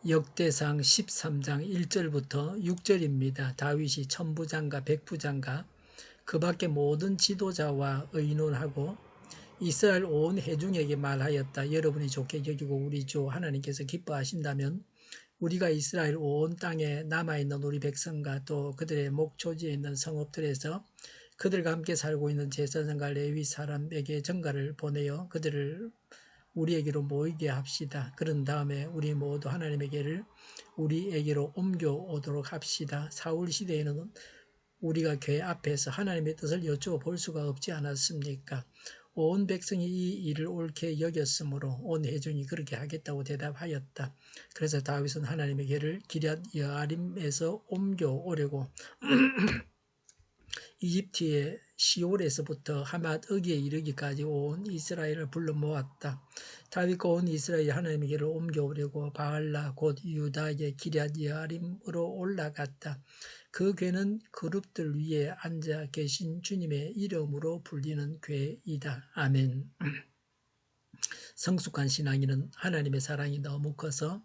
역대상 13장 1절부터 6절입니다. 다윗이 천부장과 백부장과 그 밖에 모든 지도자와 의논하고 이스라엘 온 회중에게 말하였다. 여러분이 좋게 여기고 우리 주 하나님께서 기뻐하신다면 우리가 이스라엘 온 땅에 남아있는 우리 백성과 또 그들의 목초지에 있는 성읍들에서 그들과 함께 살고 있는 제사장과 레위 사람에게 전가를 보내어 그들을 우리에게로 모이게 합시다. 그런 다음에 우리 모두 하나님에게를 우리에게로 옮겨오도록 합시다. 사울 시대에는 우리가 교회 앞에서 하나님의 뜻을 여쭈어 수가 없지 않았습니까? 온 백성이 이 일을 옳게 여겼으므로 온 회중이 그렇게 하겠다고 대답하였다. 그래서 다윗은 하나님의 기럇 여아림에서 옮겨오려고 이집트의 시올에서부터 하맛-어기에 이르기까지 온 이스라엘을 불러 모았다. 다윗과 온 이스라엘이 하나님의 길을 옮겨오려고 바알라 곧 유다의 기럇 여아림으로 올라갔다. 그 궤는 그룹들 위에 앉아 계신 주님의 이름으로 불리는 궤이다. 아멘. 성숙한 신앙인은 하나님의 사랑이 너무 커서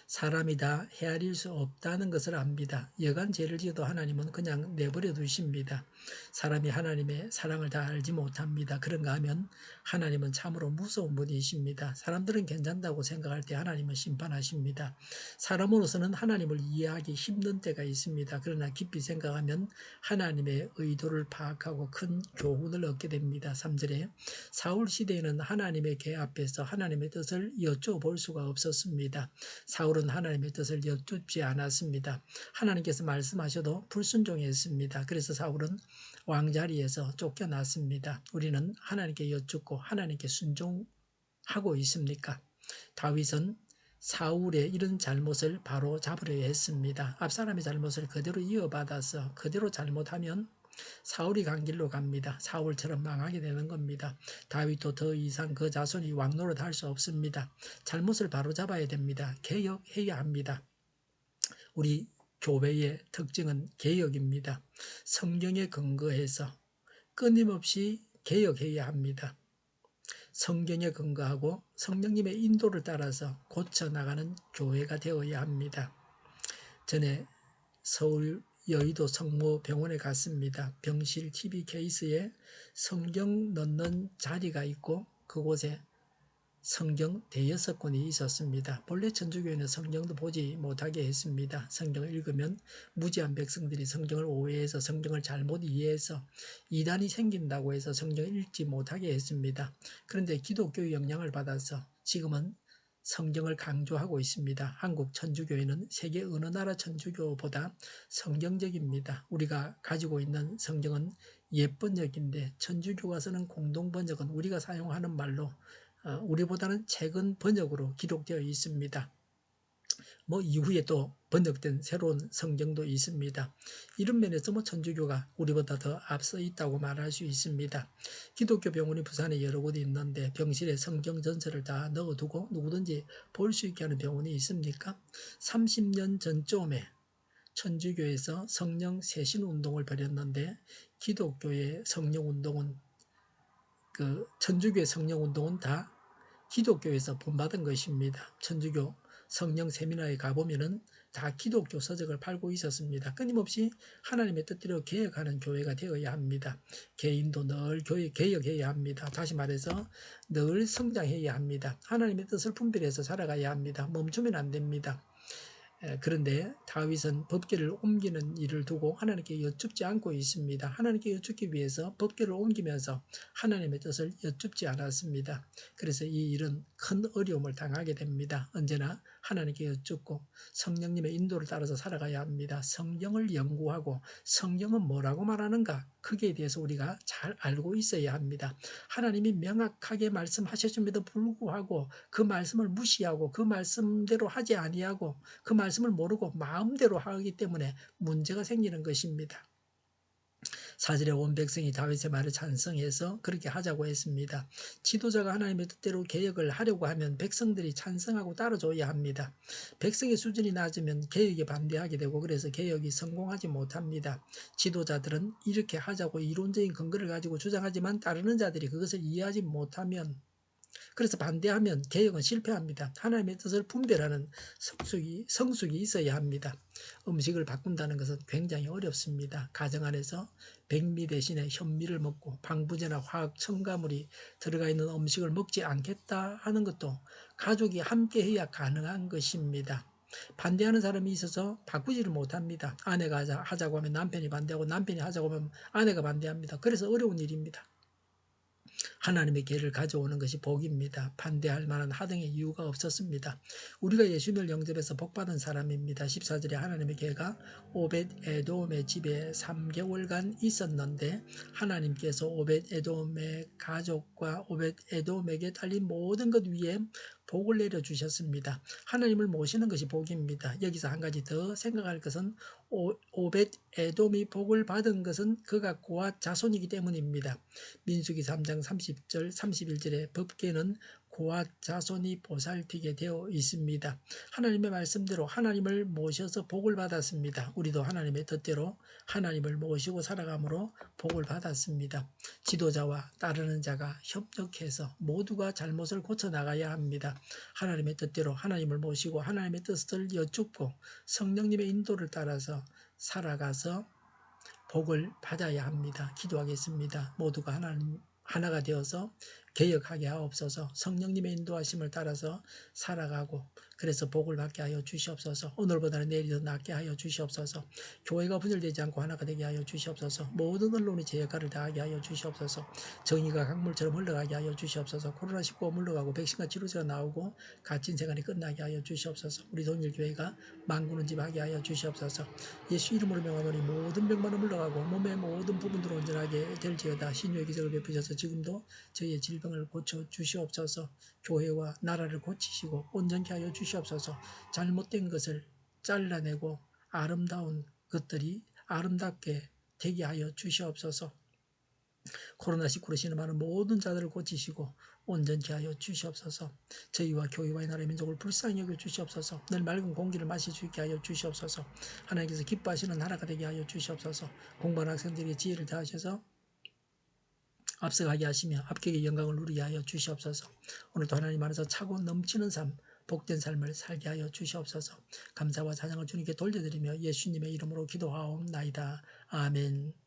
사람이 다 헤아릴 수 없다는 것을 압니다. 여간 죄를 지어도 하나님은 그냥 내버려 두십니다. 사람이 하나님의 사랑을 다 알지 못합니다. 그런가 하면 하나님은 참으로 무서운 분이십니다. 사람들은 괜찮다고 생각할 때 하나님은 심판하십니다. 사람으로서는 하나님을 이해하기 힘든 때가 있습니다. 그러나 깊이 생각하면 하나님의 의도를 파악하고 큰 교훈을 얻게 됩니다. 3절에 사울 시대에는 하나님의 궤 앞에서 하나님의 뜻을 여쭤볼 수가 없었습니다. 사울은 하나님의 뜻을 여쭙지 않았습니다. 하나님께서 말씀하셔도 불순종했습니다. 그래서 사울은 왕자리에서 쫓겨났습니다. 우리는 하나님께 여쭙고 하나님께 순종하고 있습니까? 다윗은 사울의 이런 잘못을 바로 잡으려 했습니다. 앞사람의 잘못을 그대로 이어받아서 그대로 잘못하면 사울이 간 길로 갑니다. 사울처럼 망하게 되는 겁니다. 다윗도 더 이상 그 자손이 왕노릇 할 수 없습니다. 잘못을 바로잡아야 됩니다. 개혁해야 합니다. 우리 교회의 특징은 개혁입니다. 성경에 근거해서 끊임없이 개혁해야 합니다. 성경에 근거하고 성령님의 인도를 따라서 고쳐나가는 교회가 되어야 합니다. 전에 서울 여의도 성모병원에 갔습니다. 병실 TB 케이스에 성경 넣는 자리가 있고 그곳에 성경 대여섯 권이 있었습니다. 본래 천주교회는 성경도 보지 못하게 했습니다. 성경을 읽으면 무지한 백성들이 성경을 오해해서 성경을 잘못 이해해서 이단이 생긴다고 해서 성경을 읽지 못하게 했습니다. 그런데 기독교의 영향을 받아서 지금은 성경을 강조하고 있습니다. 한국 천주교회는 세계 어느 나라 천주교보다 성경적입니다. 우리가 가지고 있는 성경은 옛번역인데 천주교가 쓰는 공동번역은 우리가 사용하는 말로 우리보다는 최근 번역으로 기록되어 있습니다. 이후에 또 번역된 새로운 성경도 있습니다. 이런 면에서 천주교가 우리보다 더 앞서 있다고 말할 수 있습니다. 기독교 병원이 부산에 여러 곳 있는데 병실에 성경 전체를 다 넣어두고 누구든지 볼 수 있게 하는 병원이 있습니까? 30년 전쯤에 천주교에서 성령 세신 운동을 벌였는데 기독교의 성령 운동은 천주교의 성령 운동은 다 기독교에서 본받은 것입니다. 천주교 성령 세미나에 가보면은 다 기독교 서적을 팔고 있었습니다. 끊임없이 하나님의 뜻대로 개혁하는 교회가 되어야 합니다. 개인도 늘 교회 개혁해야 합니다. 다시 말해서 늘 성장해야 합니다. 하나님의 뜻을 분별해서 살아가야 합니다. 멈추면 안 됩니다. 그런데 다윗은 법궤를 옮기는 일을 두고 하나님께 여쭙지 않고 있습니다. 하나님께 여쭙기 위해서 법궤를 옮기면서 하나님의 뜻을 여쭙지 않았습니다. 그래서 이 일은 큰 어려움을 당하게 됩니다. 언제나 하나님께 여쭙고 성령님의 인도를 따라서 살아가야 합니다. 성경을 연구하고 성경은 뭐라고 말하는가? 거기에 대해서 우리가 잘 알고 있어야 합니다. 하나님이 명확하게 말씀하셨음에도 불구하고 그 말씀을 무시하고 그 말씀대로 하지 아니하고 그 말씀을 모르고 마음대로 하기 때문에 문제가 생기는 것입니다. 4절에 온 백성이 다윗의 말을 찬성해서 그렇게 하자고 했습니다. 지도자가 하나님의 뜻대로 개혁을 하려고 하면 백성들이 찬성하고 따라줘야 합니다. 백성의 수준이 낮으면 개혁에 반대하게 되고 그래서 개혁이 성공하지 못합니다. 지도자들은 이렇게 하자고 이론적인 근거를 가지고 주장하지만 따르는 자들이 그것을 이해하지 못하면 그래서 반대하면 개혁은 실패합니다. 하나님의 뜻을 분별하는 성숙이 있어야 합니다. 음식을 바꾼다는 것은 굉장히 어렵습니다. 가정 안에서 백미 대신에 현미를 먹고 방부제나 화학 첨가물이 들어가 있는 음식을 먹지 않겠다 하는 것도 가족이 함께 해야 가능한 것입니다. 반대하는 사람이 있어서 바꾸지를 못합니다. 아내가 하자고 하면 남편이 반대하고 남편이 하자고 하면 아내가 반대합니다. 그래서 어려운 일입니다. 하나님의 계를 가져오는 것이 복입니다. 반대할 만한 하등의 이유가 없었습니다. 우리가 예수님을 영접해서 복받은 사람입니다. 14절에 하나님의 계가 오벳 에돔의 집에 3개월간 있었는데 하나님께서 오벳 에돔의 가족과 오벳 에돔에게 달린 모든 것 위에 복을 내려주셨습니다. 하나님을 모시는 것이 복입니다. 여기서 한 가지 더 생각할 것은 오벳 에돔이 복을 받은 것은 그가 고앗 자손이기 때문입니다. 민수기 3장 30절 31절의 법궤는 고앗 자손이 보살피게 되어 있습니다. 하나님의 말씀대로 하나님을 모셔서 복을 받았습니다. 우리도 하나님의 뜻대로 하나님을 모시고 살아감으로 복을 받았습니다. 지도자와 따르는 자가 협력해서 모두가 잘못을 고쳐나가야 합니다. 하나님의 뜻대로 하나님을 모시고 하나님의 뜻을 여쭙고 성령님의 인도를 따라서 살아가서 복을 받아야 합니다. 기도하겠습니다. 모두가 하나가 되어서 개혁하게 하옵소서. 성령님의 인도하심을 따라서 살아가고 그래서 복을 받게 하여 주시옵소서. 오늘보다는 내일이 더 낫게 하여 주시옵소서. 교회가 분열되지 않고 하나가 되게 하여 주시옵소서. 모든 언론이 제 역할을 다하게 하여 주시옵소서. 정의가 강물처럼 흘러가게 하여 주시옵소서. 코로나19가 물러가고 백신과 치료제가 나오고 갇힌 생활이 끝나게 하여 주시옵소서. 우리 동일교회가 만군의 집 하게 하여 주시옵소서. 예수 이름으로 명하노니 모든 병만은 물러가고 몸의 모든 부분으로 온전하게 될지어다. 신유의 기적을 베푸셔서 지금도 저희의 질병을 고쳐 주시옵소서. 교회와 나라를 고치시고 온전케 하여 주시옵소서. 잘못된 것을 잘라내고 아름다운 것들이 아름답게 되게 하여 주시옵소서. 코로나19로 신음하는 모든 자들을 고치시고 온전케 하여 주시옵소서. 저희와 교회와 나라의 민족을 불쌍히 여겨 주시옵소서. 늘 맑은 공기를 마실 수 있게 하여 주시옵소서. 하나님께서 기뻐하시는 나라가 되게 하여 주시옵소서. 공부하는 학생들에게 지혜를 다하셔서 앞서가게 하시며 합격의 영광을 누리게 하여 주시옵소서. 오늘도 하나님 안에서 차고 넘치는 삶, 복된 삶을 살게 하여 주시옵소서. 감사와 찬양을 주님께 돌려드리며 예수님의 이름으로 기도하옵나이다. 아멘.